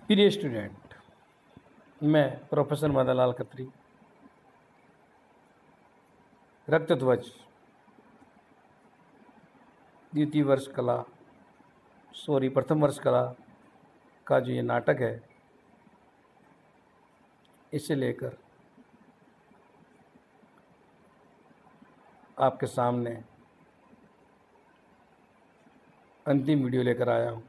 प्रिय स्टूडेंट, मैं प्रोफेसर मदन लाल खत्री, रक्तध्वज प्रथम वर्ष कला का जो ये नाटक है, इसे लेकर आपके सामने अंतिम वीडियो लेकर आया हूँ।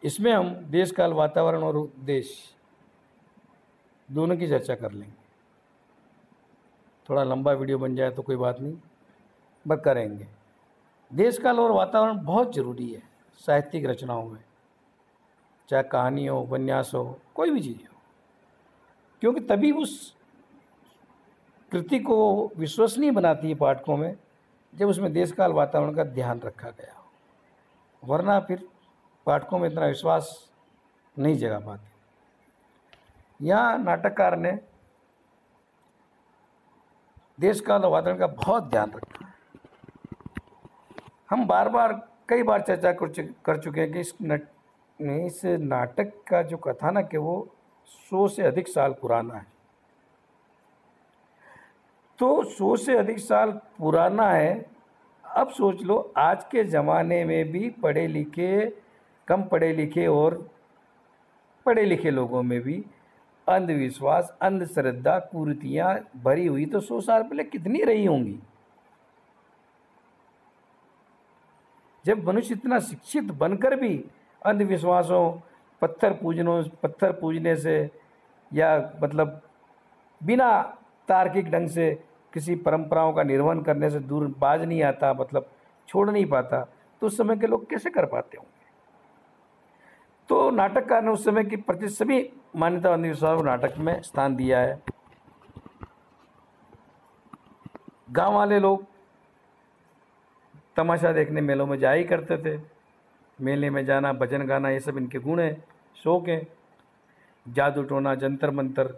इसमें हम देश काल, वातावरण और उद्देश्य दोनों की चर्चा कर लेंगे। थोड़ा लंबा वीडियो बन जाए तो कोई बात नहीं, बस करेंगे। देश काल और वातावरण बहुत ज़रूरी है साहित्यिक रचनाओं में, चाहे कहानी हो, उपन्यास हो, कोई भी चीज़ हो, क्योंकि तभी उस कृति को विश्वसनीय बनाती है पाठकों में जब उसमें देश काल, वातावरण का ध्यान रखा गया हो, वरना फिर पाठकों में इतना विश्वास नहीं जगा पाती। यहाँ नाटककार ने देश काल और वातावरण का बहुत ध्यान रखा है। हम कई बार चर्चा कर चुके हैं कि इस नाटक का जो कथानक है वो 100 से अधिक साल पुराना है। तो 100 से अधिक साल पुराना है। अब सोच लो, आज के ज़माने में भी पढ़े लिखे, कम पढ़े लिखे और पढ़े लिखे लोगों में भी अंधविश्वास, अंधश्रद्धा, कुरीतियाँ भरी हुई तो 100 साल पहले कितनी रही होंगी। जब मनुष्य इतना शिक्षित बनकर भी अंधविश्वासों, पत्थर पूजने से या मतलब बिना तार्किक ढंग से किसी परंपराओं का निर्वहन करने से दूर बाज नहीं आता, मतलब छोड़ नहीं पाता, तो उस समय के लोग कैसे कर पाते होंगे। तो नाटककार ने उस समय की प्रति सभी मान्यता अंधविश्वास को नाटक में स्थान दिया है। गांव वाले लोग तमाशा देखने मेलों में जा ही करते थे। मेले में जाना, भजन गाना, ये सब इनके गुण हैं, शौक हैं। जादू टोना, जंतर मंतर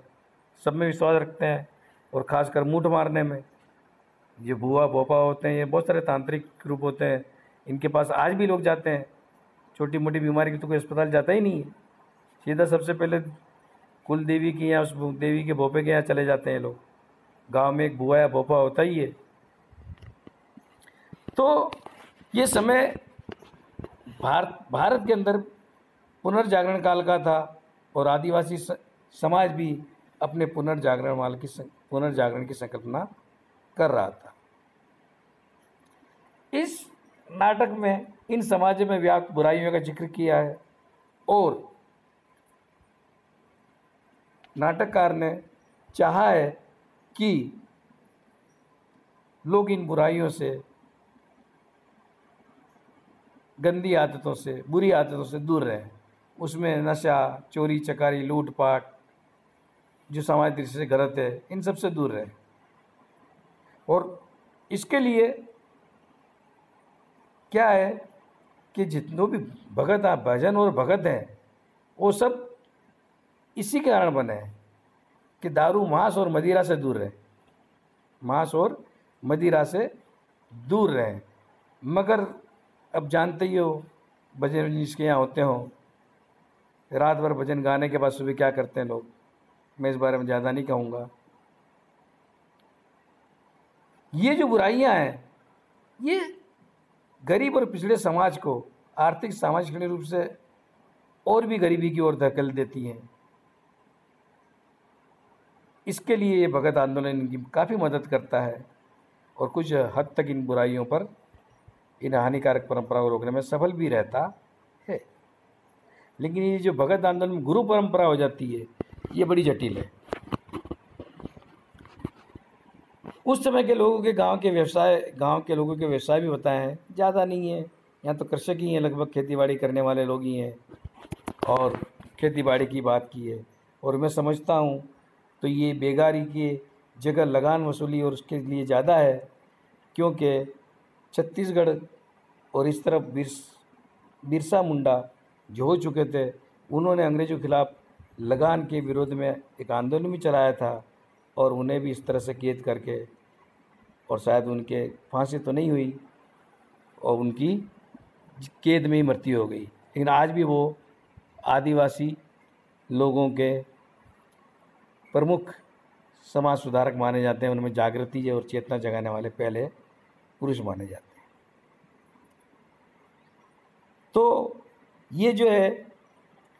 सब में विश्वास रखते हैं, और ख़ासकर मूठ मारने में। ये बुआ भोपा होते हैं, ये बहुत सारे तांत्रिक रूप होते हैं, इनके पास आज भी लोग जाते हैं। छोटी मोटी बीमारी की तो कोई अस्पताल जाता ही नहीं है, सीधा सबसे पहले कुल देवी की या उस देवी के भोपे के यहाँ चले जाते हैं लोग। गांव में एक बुआ या भोपा होता ही है। तो ये समय भारत के अंदर पुनर्जागरण काल का था, और आदिवासी समाज भी अपने पुनर्जागरण की संकल्पना कर रहा था। इस नाटक में इन समाज में व्याप्त बुराइयों का जिक्र किया है, और नाटककार ने चाहा है कि लोग इन बुराइयों से, गंदी आदतों से, बुरी आदतों से दूर रहें। उसमें नशा, चोरी चकारी, लूटपाट जो समाज दृष्टि से गलत है, इन सब से दूर रहें। और इसके लिए क्या है कि जितने भी भजन और भगत हैं, वो सब इसी के कारण बने हैं कि दारू, मांस और मदिरा से दूर रहें, मांस और मदिरा से दूर रहें। मगर अब जानते ही हो, भजन जिसके यहाँ होते हो, रात भर भजन गाने के बाद सुबह क्या करते हैं लोग, मैं इस बारे में ज़्यादा नहीं कहूँगा। ये जो बुराइयाँ हैं, ये गरीब और पिछड़े समाज को आर्थिक, सामाजिक रूप से और भी गरीबी की ओर धकेल देती हैं। इसके लिए ये भगत आंदोलन इनकी काफ़ी मदद करता है, और कुछ हद तक इन बुराइयों पर, इन हानिकारक परंपराओं को रोकने में सफल भी रहता है। लेकिन ये जो भगत आंदोलन में गुरु परंपरा हो जाती है, ये बड़ी जटिल है। उस समय के लोगों के गांव के लोगों के व्यवसाय भी बताए हैं, ज़्यादा नहीं है। यहाँ तो कृषक ही हैं, लगभग खेतीबाड़ी करने वाले लोग ही हैं, और खेतीबाड़ी की बात की है। और मैं समझता हूँ तो ये बेगारी की जगह लगान वसूली और उसके लिए ज़्यादा है, क्योंकि छत्तीसगढ़ और इस तरफ बिरसा मुंडा जो हो चुके थे, उन्होंने अंग्रेज़ों के खिलाफ लगान के विरोध में एक आंदोलन भी चलाया था, और उन्हें भी इस तरह से कैद करके, और शायद उनके फांसी तो नहीं हुई और उनकी कैद में ही मृत्यु हो गई। लेकिन आज भी वो आदिवासी लोगों के प्रमुख समाज सुधारक माने जाते हैं। उनमें जागृति और चेतना जगाने वाले पहले पुरुष माने जाते हैं। तो ये जो है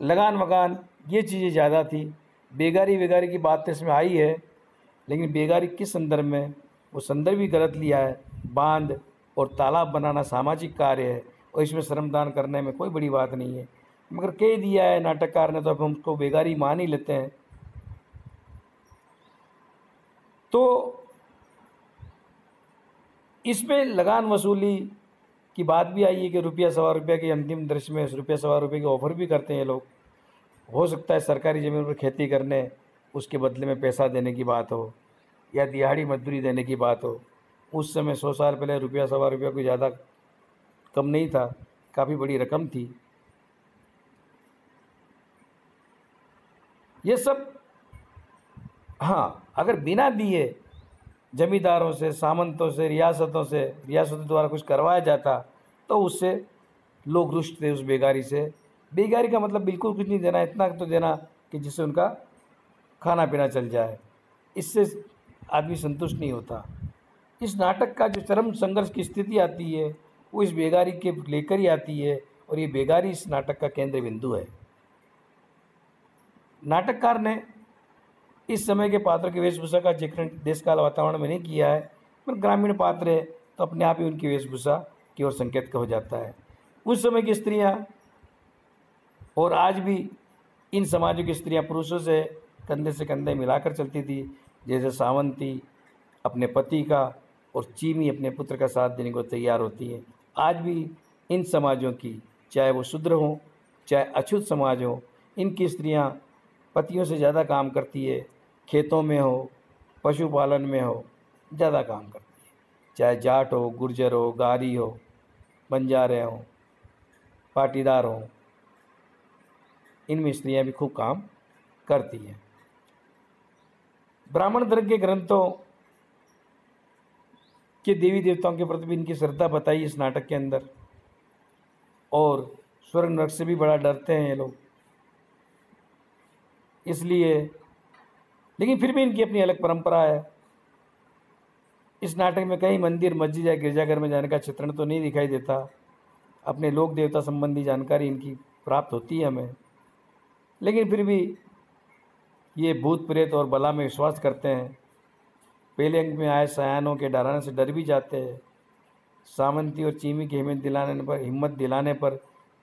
लगान वगान ये चीज़ें ज़्यादा थी। बेगारी वेगारी की बात तो इसमें आई है, लेकिन बेगारी किस संदर्भ में, वो संदर्भ भी गलत लिया है। बांध और तालाब बनाना सामाजिक कार्य है और इसमें श्रमदान करने में कोई बड़ी बात नहीं है, मगर कह दिया है नाटककार ने तो अब हम उसको बेगारी मान ही लेते हैं। तो इसमें लगान वसूली की बात भी आई है कि रुपया सवा रुपया के अंतिम दृश्य में रुपया सवा रुपये के ऑफर भी करते हैं ये लोग। हो सकता है सरकारी ज़मीन पर खेती करने उसके बदले में पैसा देने की बात हो या दिहाड़ी मजदूरी देने की बात हो। उस समय 100 साल पहले रुपया सवा रुपया कोई ज़्यादा कम नहीं था, काफ़ी बड़ी रकम थी। ये सब हाँ, अगर बिना दिए जमींदारों से, सामंतों से, रियासतों द्वारा कुछ करवाया जाता तो उससे लोग रुष्ट थे उस बेगारी से। बेगारी का मतलब बिल्कुल कुछ नहीं देना, इतना तो देना कि जिससे उनका खाना पीना चल जाए। इससे आदमी संतुष्ट नहीं होता। इस नाटक का जो चरम संघर्ष की स्थिति आती है वो इस बेगारी के लेकर ही आती है और ये बेगारी इस नाटक का केंद्र बिंदु है। नाटककार ने इस समय के पात्रों की वेशभूषा का जिक्र देश काल वातावरण में नहीं किया है, पर ग्रामीण पात्र है तो अपने आप ही उनकी वेशभूषा की ओर संकेत हो जाता है। उस समय की स्त्रियां और आज भी इन समाजों की स्त्रियां पुरुषों से कंधे मिलाकर चलती थी। जैसे सावंती अपने पति का और चीमी अपने पुत्र का साथ देने को तैयार होती हैं। आज भी इन समाजों की, चाहे वो शूद्र हों चाहे अछूत समाज हो, इनकी स्त्रियां पतियों से ज़्यादा काम करती है। खेतों में हो, पशुपालन में हो, ज़्यादा काम करती है। चाहे जाट हो, गुर्जर हो, गारी हो, बंजारे हों, पाटीदार हों, इनमें स्त्रियां भी खूब काम करती हैं। ब्राह्मण धर्म के ग्रंथों के देवी देवताओं के प्रति भी इनकी श्रद्धा बताई इस नाटक के अंदर, और स्वर्ग नरक से भी बड़ा डरते हैं ये लोग इसलिए। लेकिन फिर भी इनकी अपनी अलग परंपरा है। इस नाटक में कई मंदिर, मस्जिद या गिरजाघर में जाने का चित्रण तो नहीं दिखाई देता। अपने लोक देवता संबंधी जानकारी इनकी प्राप्त होती है हमें, लेकिन फिर भी ये भूत प्रेत और बला में विश्वास करते हैं। पहले अंक में आए सयानों के डराने से डर भी जाते हैं। सामंती और चीमी की हिम्मत दिलाने पर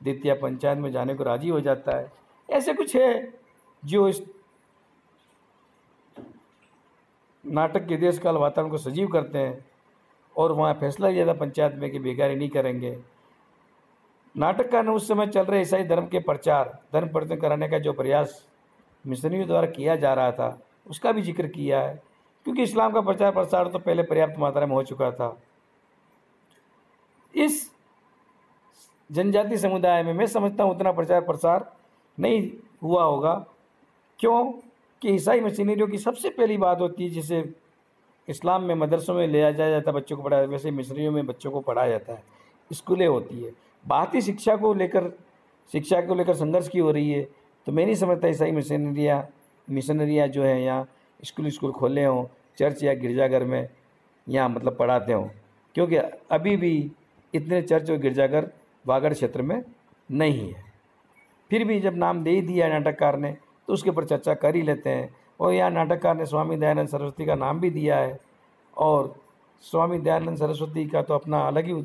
द्वितीय पंचायत में जाने को राजी हो जाता है। ऐसे कुछ है जो इस नाटक के देश काल वातावरण को सजीव करते हैं और वहाँ फैसला लिया था पंचायत में कि बेगारी नहीं करेंगे। नाटककार ने उस समय चल रहे ईसाई धर्म के धर्म प्रचार कराने का जो प्रयास मिशनरियों द्वारा किया जा रहा था उसका भी जिक्र किया है, क्योंकि इस्लाम का प्रचार प्रसार तो पहले पर्याप्त मात्रा में हो चुका था। इस जनजाति समुदाय में मैं समझता हूँ उतना प्रचार प्रसार नहीं हुआ होगा, क्यों कि ईसाई मिशनरियों की सबसे पहली बात होती है जिसे इस्लाम में मदरसों में ले जाया जाता है, बच्चों को पढ़ाया, वैसे मिशनरियों में बच्चों को पढ़ाया जाता है, स्कूलें होती है। बात ही शिक्षा को लेकर संघर्ष की हो रही है, तो मैं नहीं समझता ईसाई मिशनरियाँ जो है यहाँ स्कूल खोले हों, चर्च या गिरजाघर में यहाँ मतलब पढ़ाते हों, क्योंकि अभी भी इतने चर्च और गिरजाघर वागड़ क्षेत्र में नहीं है। फिर भी जब नाम दे ही दिया नाटककार ने तो उसके ऊपर चर्चा कर ही लेते हैं। और यहाँ नाटककार ने स्वामी दयानंद सरस्वती का नाम भी दिया है, और स्वामी दयानंद सरस्वती का तो अपना अलग ही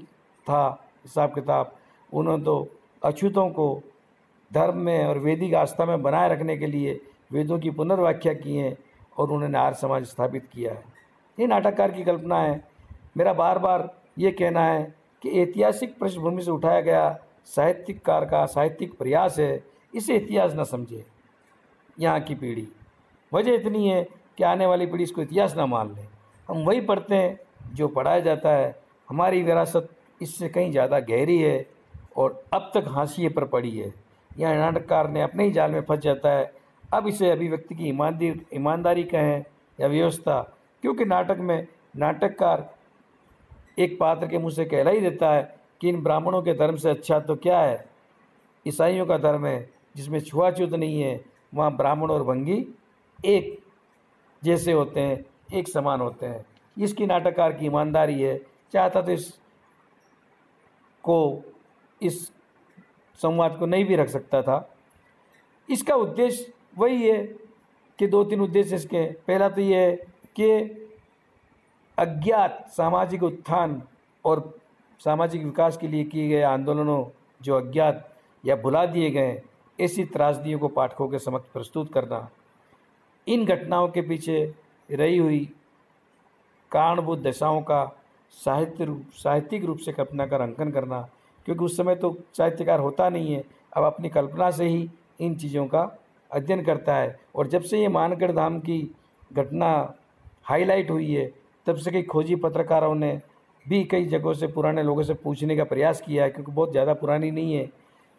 था हिसाब किताब। उन्होंने तो अछूतों को धर्म में और वैदिक आस्था में बनाए रखने के लिए वेदों की पुनर्व्याख्या की है और उन्होंने आर्य समाज स्थापित किया है। ये नाटककार की कल्पना है। मेरा बार बार ये कहना है कि ऐतिहासिक पृष्ठभूमि से उठाया गया साहित्यकार का साहित्यिक प्रयास है, इसे इतिहास न समझे यहाँ की पीढ़ी। वजह इतनी है कि आने वाली पीढ़ी इसको इतिहास ना मान ले। हम वही पढ़ते हैं जो पढ़ाया जाता है। हमारी विरासत इससे कहीं ज़्यादा गहरी है और अब तक हाशिए पर पड़ी है। यहाँ नाटककार ने अपने ही जाल में फंस जाता है। अब इसे अभिव्यक्ति की ईमानदारी कहें या व्यवस्था, क्योंकि नाटक में नाटककार एक पात्र के मुँह से कहला ही देता है कि इन ब्राह्मणों के धर्म से अच्छा तो क्या है, ईसाइयों का धर्म है, जिसमें छुआछूत नहीं है, वहाँ ब्राह्मण और भंगी एक जैसे होते हैं, एक समान होते हैं। इसकी नाटककार की ईमानदारी है। चाहता तो इस संवाद को नहीं भी रख सकता था। इसका उद्देश्य वही है कि 2-3 उद्देश्य इसके। पहला तो ये है कि अज्ञात सामाजिक उत्थान और सामाजिक विकास के लिए किए गए आंदोलनों जो अज्ञात या भुला दिए गए ऐसी त्रासदियों को पाठकों के समक्ष प्रस्तुत करना, इन घटनाओं के पीछे रही हुई कारणभूत दशाओं का साहित्यिक रूप से कल्पना कर अंकन करना, क्योंकि उस समय तो साहित्यकार होता नहीं है, अब अपनी कल्पना से ही इन चीज़ों का अध्ययन करता है। और जब से ये मानगढ़ धाम की घटना हाईलाइट हुई है, तब से कई खोजी पत्रकारों ने भी कई जगहों से पुराने लोगों से पूछने का प्रयास किया है, क्योंकि बहुत ज़्यादा पुरानी नहीं है,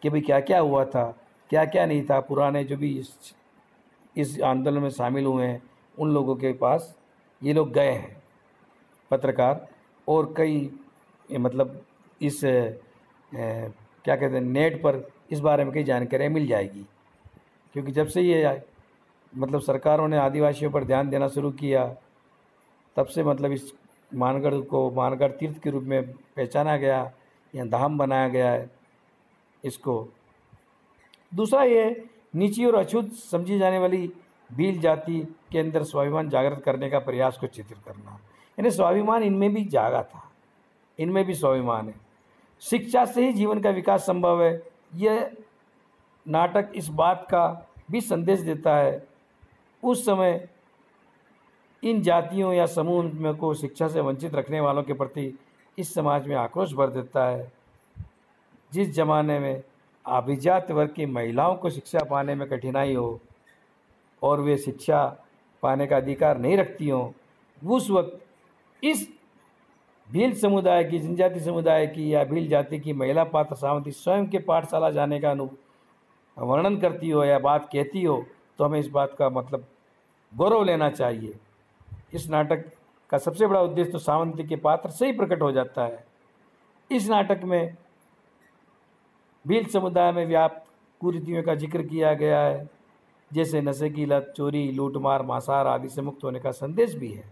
कि भाई क्या क्या हुआ था, क्या क्या नहीं था। पुराने जो भी इस आंदोलन में शामिल हुए हैं, उन लोगों के पास ये लोग गए हैं पत्रकार, और कई मतलब इस क्या कहते हैं नेट पर इस बारे में कई जानकारियाँ मिल जाएगी। क्योंकि जब से ये मतलब सरकारों ने आदिवासियों पर ध्यान देना शुरू किया, तब से मतलब इस मानगढ़ को मानगढ़ तीर्थ के रूप में पहचाना गया, यहाँ धाम बनाया गया है इसको। दूसरा ये नीची और अछूत समझी जाने वाली भील जाति के अंदर स्वाभिमान जागृत करने का प्रयास को चित्रित करना, यानी स्वाभिमान इनमें भी जागा था, इनमें भी स्वाभिमान है। शिक्षा से ही जीवन का विकास संभव है, यह नाटक इस बात का भी संदेश देता है। उस समय इन जातियों या समूह में को शिक्षा से वंचित रखने वालों के प्रति इस समाज में आक्रोश भर देता है। जिस जमाने में अभिजात वर्ग की महिलाओं को शिक्षा पाने में कठिनाई हो और वे शिक्षा पाने का अधिकार नहीं रखती हों, उस वक्त इस भील समुदाय की, जनजाति समुदाय की या भील जाति की महिला पात्र सावंती स्वयं के पाठशाला जाने का वर्णन करती हो या बात कहती हो, तो हमें इस बात का मतलब गौरव लेना चाहिए। इस नाटक का सबसे बड़ा उद्देश्य तो सावंती के पात्र से ही प्रकट हो जाता है। इस नाटक में भील समुदाय में व्याप्त कुरीतियों का जिक्र किया गया है, जैसे नशे की लत, चोरी, लूटमार, मांसाहार आदि से मुक्त होने का संदेश भी है।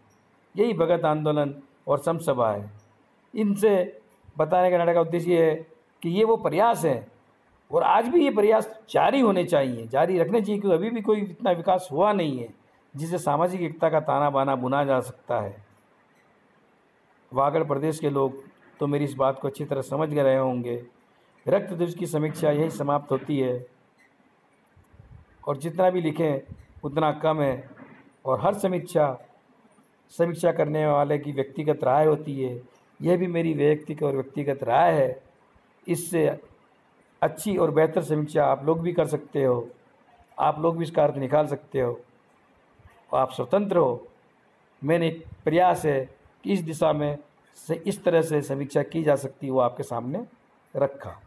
यही भगत आंदोलन और समसभा है। इनसे बताने का नाटक का उद्देश्य ये है कि ये वो प्रयास है और आज भी ये प्रयास जारी होने चाहिए, जारी रखने चाहिए, क्योंकि अभी भी कोई इतना विकास हुआ नहीं है जिससे सामाजिक एकता का ताना बाना बुना जा सकता है। वागड़ प्रदेश के लोग तो मेरी इस बात को अच्छी तरह समझ रहे होंगे। रक्त दिवस की समीक्षा यही समाप्त होती है और जितना भी लिखें उतना कम है, और हर समीक्षा करने वाले की व्यक्तिगत राय होती है। यह भी मेरी वैयक्तिक और व्यक्तिगत राय है। इससे अच्छी और बेहतर समीक्षा आप लोग भी कर सकते हो, आप लोग भी इसका अर्थ निकाल सकते हो, आप स्वतंत्र हो। मैंने एक प्रयास है कि इस दिशा में इस तरह से समीक्षा की जा सकती है, वो आपके सामने रखा।